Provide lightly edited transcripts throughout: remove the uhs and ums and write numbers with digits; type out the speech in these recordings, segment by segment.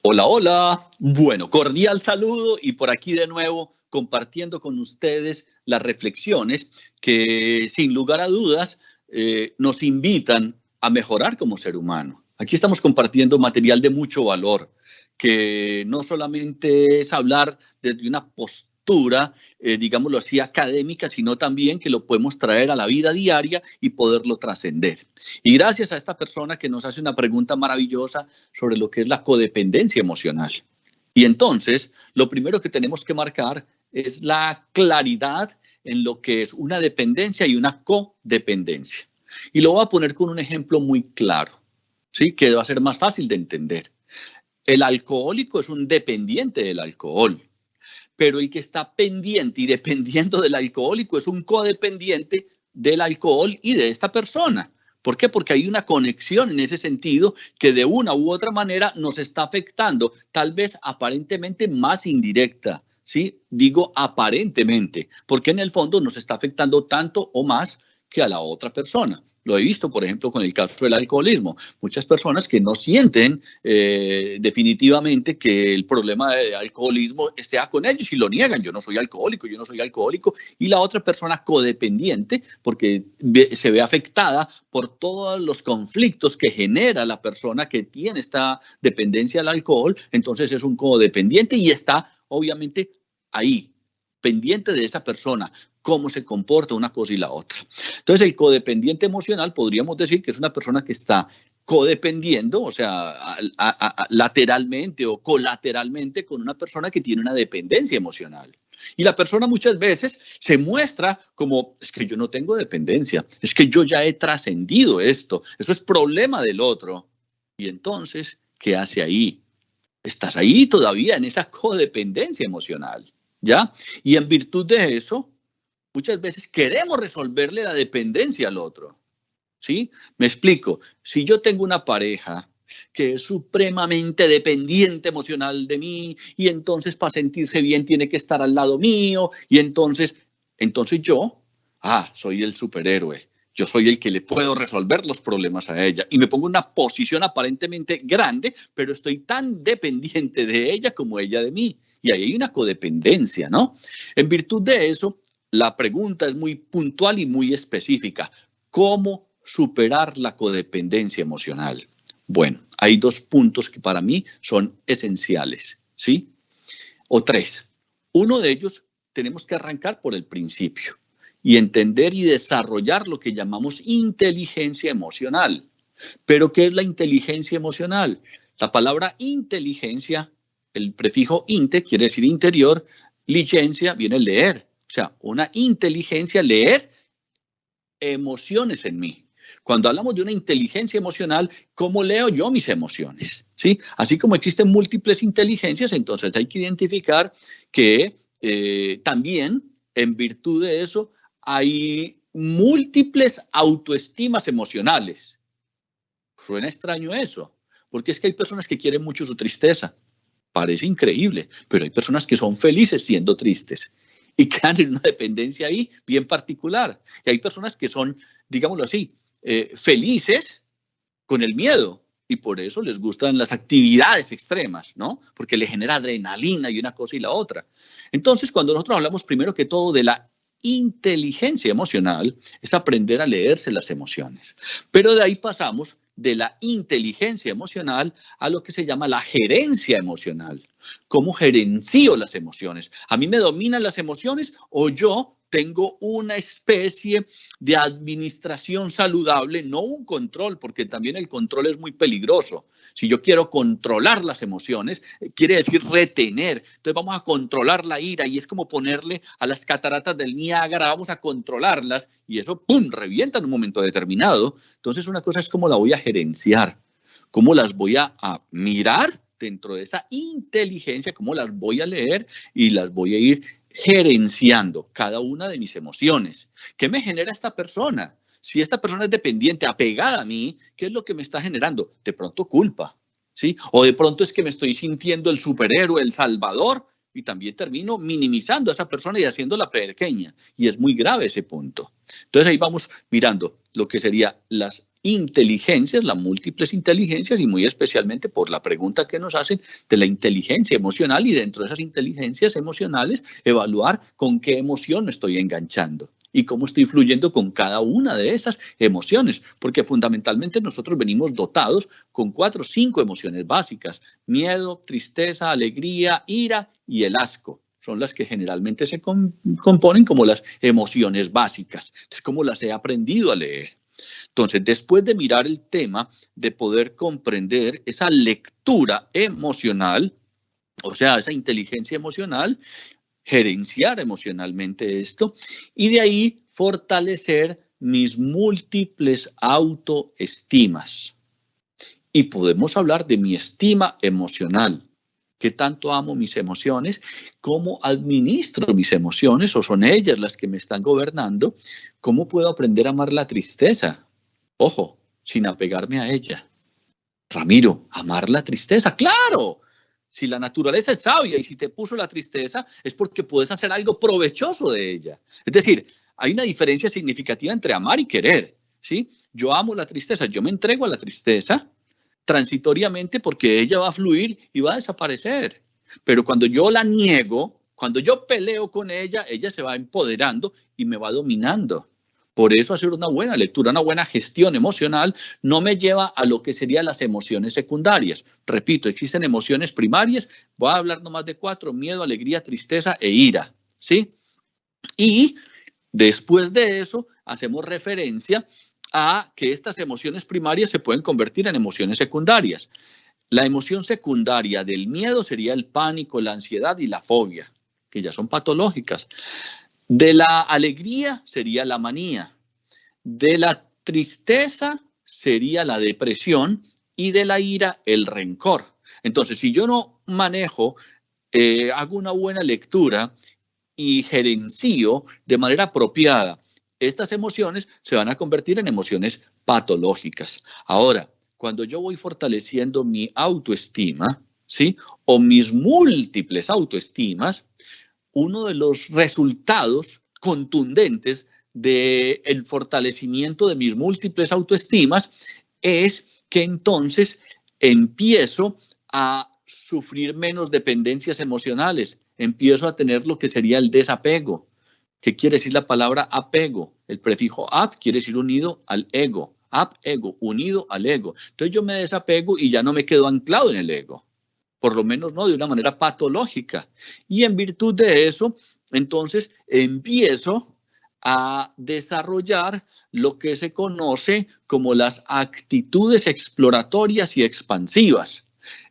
Hola, hola. Bueno, cordial saludo y por aquí de nuevo compartiendo con ustedes las reflexiones que sin lugar a dudas nos invitan a mejorar como ser humano. Aquí estamos compartiendo material de mucho valor, que no solamente es hablar desde una postura, digámoslo así, académica, sino también que lo podemos traer a la vida diaria y poderlo trascender. Y gracias a esta persona que nos hace una pregunta maravillosa sobre lo que es la codependencia emocional. Y entonces, lo primero que tenemos que marcar es la claridad en lo que es una dependencia y una codependencia. Y lo voy a poner con un ejemplo muy claro, ¿sí? Que va a ser más fácil de entender. El alcohólico es un dependiente del alcohol, pero el que está pendiente y dependiendo del alcohólico es un codependiente del alcohol y de esta persona. ¿Por qué? Porque hay una conexión en ese sentido que de una u otra manera nos está afectando, tal vez aparentemente más indirecta, ¿sí? Digo aparentemente, porque en el fondo nos está afectando tanto o más que a la otra persona. Lo he visto, por ejemplo, con el caso del alcoholismo. Muchas personas que no sienten definitivamente que el problema de alcoholismo esté con ellos y lo niegan. Yo no soy alcohólico, yo no soy alcohólico. Y la otra persona codependiente, porque se ve afectada por todos los conflictos que genera la persona que tiene esta dependencia al alcohol, entonces es un codependiente y está obviamente ahí, pendiente de esa persona, cómo se comporta una cosa y la otra. Entonces, el codependiente emocional podríamos decir que es una persona que está codependiendo, o sea, lateralmente o colateralmente con una persona que tiene una dependencia emocional. Y la persona muchas veces se muestra como, es que yo no tengo dependencia, es que yo ya he trascendido esto, eso es problema del otro. Y entonces, ¿qué hace ahí? Estás ahí todavía en esa codependencia emocional, ¿ya? Y en virtud de eso, muchas veces queremos resolverle la dependencia al otro, ¿sí? Me explico. Si yo tengo una pareja que es supremamente dependiente emocional de mí y entonces para sentirse bien tiene que estar al lado mío y entonces yo, soy el superhéroe. Yo soy el que le puedo resolver los problemas a ella y me pongo en una posición aparentemente grande, pero estoy tan dependiente de ella como ella de mí. Y ahí hay una codependencia, ¿no? En virtud de eso, la pregunta es muy puntual y muy específica. ¿Cómo superar la codependencia emocional? Bueno, hay dos puntos que para mí son esenciales, ¿sí? O tres. Uno de ellos tenemos que arrancar por el principio y entender y desarrollar lo que llamamos inteligencia emocional. ¿Pero qué es la inteligencia emocional? La palabra inteligencia, el prefijo inte quiere decir interior, licencia viene leer. O sea, una inteligencia, leer emociones en mí. Cuando hablamos de una inteligencia emocional, ¿cómo leo yo mis emociones? ¿Sí? Así como existen múltiples inteligencias, entonces hay que identificar que también en virtud de eso hay múltiples autoestimas emocionales. Suena extraño eso, porque es que hay personas que quieren mucho su tristeza. Parece increíble, pero hay personas que son felices siendo tristes y quedan en una dependencia ahí bien particular. Y hay personas que son, digámoslo así, felices con el miedo y por eso les gustan las actividades extremas, ¿no? Porque le genera adrenalina y una cosa y la otra. Entonces, cuando nosotros hablamos primero que todo de la inteligencia emocional, es aprender a leerse las emociones. Pero de ahí pasamos de la inteligencia emocional a lo que se llama la gerencia emocional. ¿Cómo gerencio las emociones? ¿A mí me dominan las emociones o yo tengo una especie de administración saludable, no un control, porque también el control es muy peligroso? Si yo quiero controlar las emociones, quiere decir retener. Entonces vamos a controlar la ira y es como ponerle a las cataratas del Niágara, vamos a controlarlas y eso, ¡pum!, revienta en un momento determinado. Entonces una cosa es cómo la voy a gerenciar, cómo las voy a mirar dentro de esa inteligencia, cómo las voy a leer y las voy a ir gerenciando cada una de mis emociones. ¿Qué me genera esta persona? Si esta persona es dependiente, apegada a mí, ¿qué es lo que me está generando? De pronto culpa, ¿sí? O de pronto es que me estoy sintiendo el superhéroe, el salvador, y también termino minimizando a esa persona y haciéndola pequeña. Y es muy grave ese punto. Entonces ahí vamos mirando lo que serían las inteligencias, las múltiples inteligencias, y muy especialmente por la pregunta que nos hacen de la inteligencia emocional, y dentro de esas inteligencias emocionales evaluar con qué emoción me estoy enganchando y cómo estoy fluyendo con cada una de esas emociones, porque fundamentalmente nosotros venimos dotados con 4 o 5 emociones básicas: miedo, tristeza, alegría, ira y el asco. Son las que generalmente se componen como las emociones básicas. Entonces, ¿cómo las he aprendido a leer? Entonces, después de mirar el tema, de poder comprender esa lectura emocional, o sea, esa inteligencia emocional, gerenciar emocionalmente esto, y de ahí fortalecer mis múltiples autoestimas. Y podemos hablar de mi estima emocional. ¿Qué tanto amo mis emociones? ¿Cómo administro mis emociones? ¿O son ellas las que me están gobernando? ¿Cómo puedo aprender a amar la tristeza? Ojo, sin apegarme a ella. Ramiro, amar la tristeza, claro. Si la naturaleza es sabia y si te puso la tristeza es porque puedes hacer algo provechoso de ella. Es decir, hay una diferencia significativa entre amar y querer, ¿sí? Yo amo la tristeza, yo me entrego a la tristeza transitoriamente porque ella va a fluir y va a desaparecer. Pero cuando yo la niego, cuando yo peleo con ella, ella se va empoderando y me va dominando. Por eso hacer una buena lectura, una buena gestión emocional no me lleva a lo que serían las emociones secundarias. Repito, existen emociones primarias, voy a hablar nomás de 4: miedo, alegría, tristeza e ira, ¿sí? Y después de eso hacemos referencia a que estas emociones primarias se pueden convertir en emociones secundarias. La emoción secundaria del miedo sería el pánico, la ansiedad y la fobia, que ya son patológicas. De la alegría sería la manía, de la tristeza sería la depresión y de la ira el rencor. Entonces, si yo no manejo, hago una buena lectura y gerencio de manera apropiada estas emociones, se van a convertir en emociones patológicas. Ahora, cuando yo voy fortaleciendo mi autoestima, ¿sí? O mis múltiples autoestimas, uno de los resultados contundentes del fortalecimiento de mis múltiples autoestimas es que entonces empiezo a sufrir menos dependencias emocionales, empiezo a tener lo que sería el desapego. ¿Qué quiere decir la palabra apego? El prefijo ap quiere decir unido al ego. Ap-ego, unido al ego. Entonces yo me desapego y ya no me quedo anclado en el ego. Por lo menos no de una manera patológica. Y en virtud de eso, entonces empiezo a desarrollar lo que se conoce como las actitudes exploratorias y expansivas.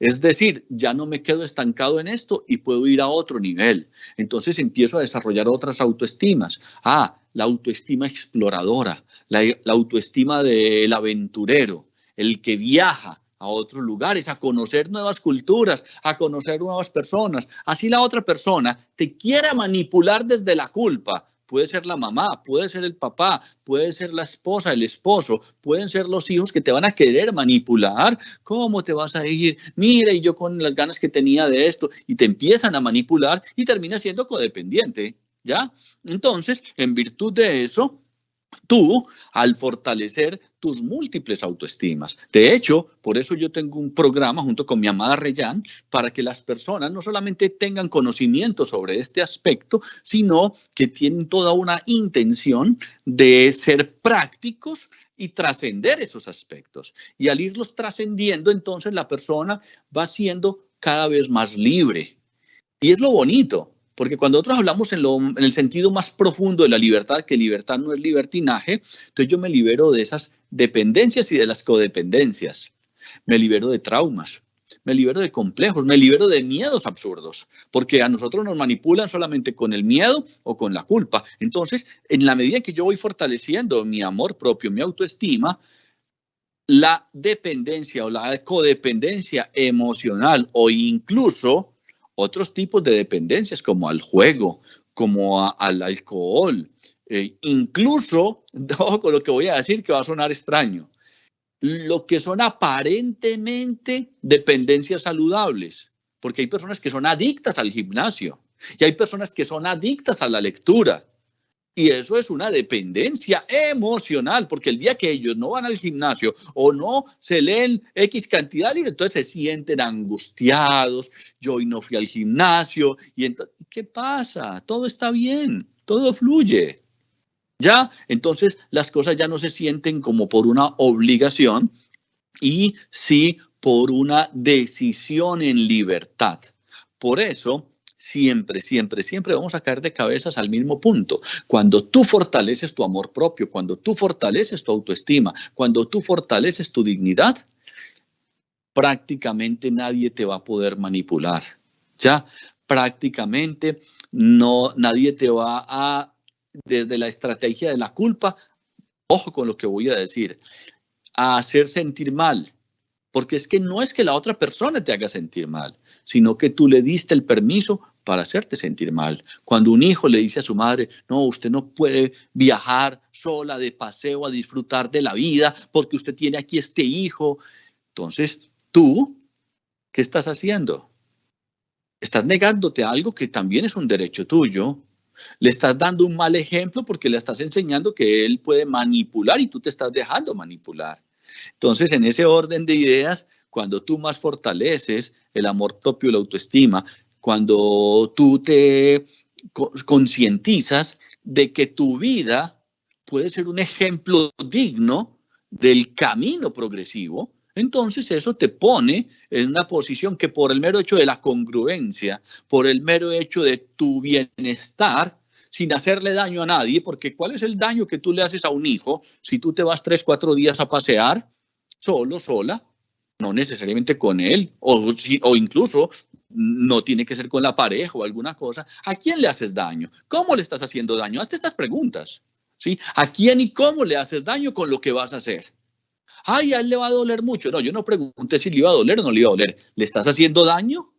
Es decir, ya no me quedo estancado en esto y puedo ir a otro nivel. Entonces empiezo a desarrollar otras autoestimas. La autoestima exploradora, la autoestima del aventurero, el que viaja a otros lugares, a conocer nuevas culturas, a conocer nuevas personas. Así la otra persona te quiera manipular desde la culpa. Puede ser la mamá, puede ser el papá, puede ser la esposa, el esposo, pueden ser los hijos que te van a querer manipular. ¿Cómo te vas a ir? Mira, y yo con las ganas que tenía de esto, y te empiezan a manipular y terminas siendo codependiente, ¿ya? Entonces, en virtud de eso, tú, al fortalecer tus múltiples autoestimas. De hecho, por eso yo tengo un programa junto con mi amada Reyán para que las personas no solamente tengan conocimiento sobre este aspecto, sino que tienen toda una intención de ser prácticos y trascender esos aspectos. Y al irlos trascendiendo, entonces la persona va siendo cada vez más libre. Y es lo bonito. Porque cuando nosotros hablamos en el sentido más profundo de la libertad, que libertad no es libertinaje, entonces yo me libero de esas dependencias y de las codependencias. Me libero de traumas, me libero de complejos, me libero de miedos absurdos, porque a nosotros nos manipulan solamente con el miedo o con la culpa. Entonces, en la medida que yo voy fortaleciendo mi amor propio, mi autoestima, la dependencia o la codependencia emocional o incluso otros tipos de dependencias como al juego, como al alcohol, incluso, ojo con lo que voy a decir que va a sonar extraño, lo que son aparentemente dependencias saludables, porque hay personas que son adictas al gimnasio y hay personas que son adictas a la lectura. Y eso es una dependencia emocional, porque el día que ellos no van al gimnasio o no se leen X cantidad de libros, entonces se sienten angustiados. Yo hoy no fui al gimnasio. Y entonces, ¿qué pasa? Todo está bien, todo fluye. ¿Ya? Entonces las cosas ya no se sienten como por una obligación y sí por una decisión en libertad. Por eso, siempre, siempre, siempre vamos a caer de cabezas al mismo punto. Cuando tú fortaleces tu amor propio, cuando tú fortaleces tu autoestima, cuando tú fortaleces tu dignidad, prácticamente nadie te va a poder manipular. Ya, prácticamente no, nadie te va a, desde la estrategia de la culpa, ojo con lo que voy a decir, a hacer sentir mal. Porque es que no es que la otra persona te haga sentir mal, sino que tú le diste el permiso para hacerte sentir mal. Cuando un hijo le dice a su madre, no, usted no puede viajar sola de paseo a disfrutar de la vida porque usted tiene aquí este hijo. Entonces, tú, ¿qué estás haciendo? Estás negándote a algo que también es un derecho tuyo. Le estás dando un mal ejemplo porque le estás enseñando que él puede manipular y tú te estás dejando manipular. Entonces, en ese orden de ideas, cuando tú más fortaleces el amor propio y la autoestima, cuando tú te concientizas de que tu vida puede ser un ejemplo digno del camino progresivo, entonces eso te pone en una posición que por el mero hecho de la congruencia, por el mero hecho de tu bienestar, sin hacerle daño a nadie, porque ¿cuál es el daño que tú le haces a un hijo si tú te vas 3, 4 días a pasear solo, sola? No necesariamente con él, o incluso no tiene que ser con la pareja o alguna cosa. ¿A quién le haces daño? ¿Cómo le estás haciendo daño? Hazte estas preguntas. ¿Sí? ¿A quién y cómo le haces daño con lo que vas a hacer? Ay, a él le va a doler mucho. No, yo no pregunté si le iba a doler o no le iba a doler. ¿Le estás haciendo daño?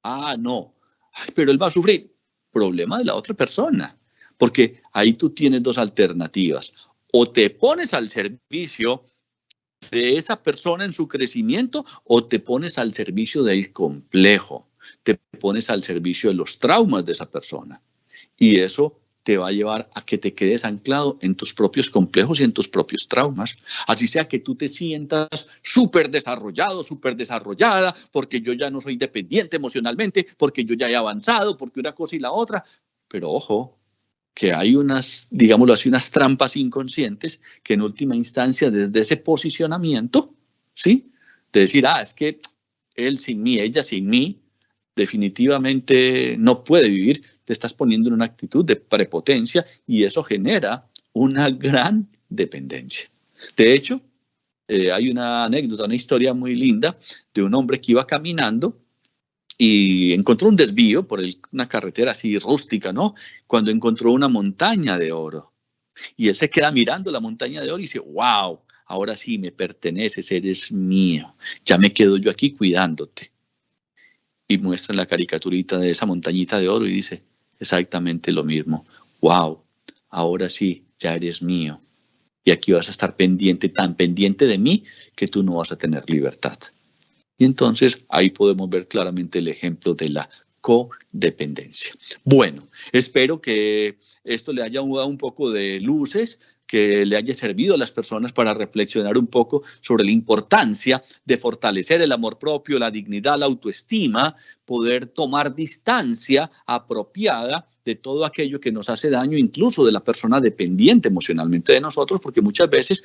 Ah, no. Ay, pero él va a sufrir. Problema de la otra persona. Porque ahí tú tienes dos alternativas. O te pones al servicio de esa persona en su crecimiento o te pones al servicio del complejo. Te pones al servicio de los traumas de esa persona. Y eso te va a llevar a que te quedes anclado en tus propios complejos y en tus propios traumas. Así sea que tú te sientas súper desarrollado, súper desarrollada, porque yo ya no soy dependiente emocionalmente, porque yo ya he avanzado, porque una cosa y la otra. Pero ojo, que hay unas, digámoslo así, unas trampas inconscientes que en última instancia desde ese posicionamiento, ¿sí? De decir, es que él sin mí, ella sin mí, definitivamente no puede vivir, te estás poniendo en una actitud de prepotencia y eso genera una gran dependencia. De hecho, hay una anécdota, una historia muy linda de un hombre que iba caminando y encontró un desvío por una carretera así rústica, ¿no? Cuando encontró una montaña de oro. Y él se queda mirando la montaña de oro y dice, wow, ahora sí me perteneces, eres mío. Ya me quedo yo aquí cuidándote. Y muestra la caricaturita de esa montañita de oro y dice exactamente lo mismo. Wow, ahora sí, ya eres mío. Y aquí vas a estar pendiente, tan pendiente de mí, que tú no vas a tener libertad. Y entonces ahí podemos ver claramente el ejemplo de la codependencia. Bueno, espero que esto le haya dado un poco de luces, que le haya servido a las personas para reflexionar un poco sobre la importancia de fortalecer el amor propio, la dignidad, la autoestima, poder tomar distancia apropiada de todo aquello que nos hace daño, incluso de la persona dependiente emocionalmente de nosotros, porque muchas veces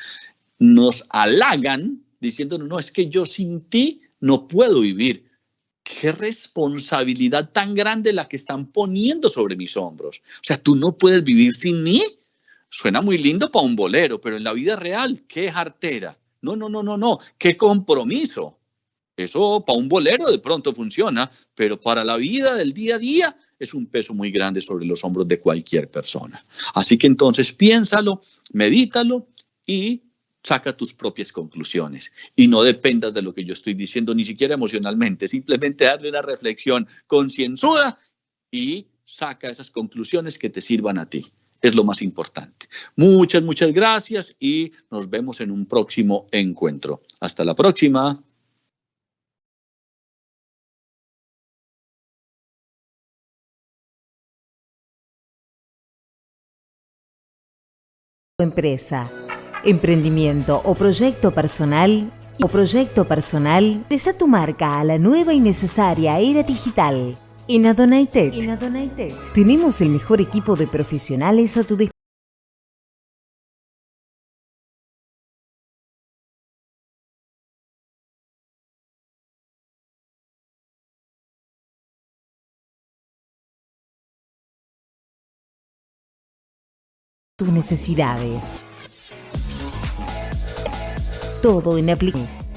nos halagan diciéndonos, no, es que yo sin ti no puedo vivir. Qué responsabilidad tan grande la que están poniendo sobre mis hombros. O sea, tú no puedes vivir sin mí. Suena muy lindo para un bolero, pero en la vida real, qué jartera. No, no, no, no, no, qué compromiso. Eso para un bolero de pronto funciona, pero para la vida del día a día es un peso muy grande sobre los hombros de cualquier persona. Así que entonces piénsalo, medítalo y saca tus propias conclusiones. Y no dependas de lo que yo estoy diciendo, ni siquiera emocionalmente, simplemente darle una reflexión concienzuda y saca esas conclusiones que te sirvan a ti. Es lo más importante. Muchas, muchas gracias y nos vemos en un próximo encuentro. Hasta la próxima. empresa, emprendimiento o proyecto personal, Presa tu marca a la nueva y necesaria era digital. En Adonai Tech tenemos el mejor equipo de profesionales a tu disposición. Tus necesidades. Todo en aplicaciones.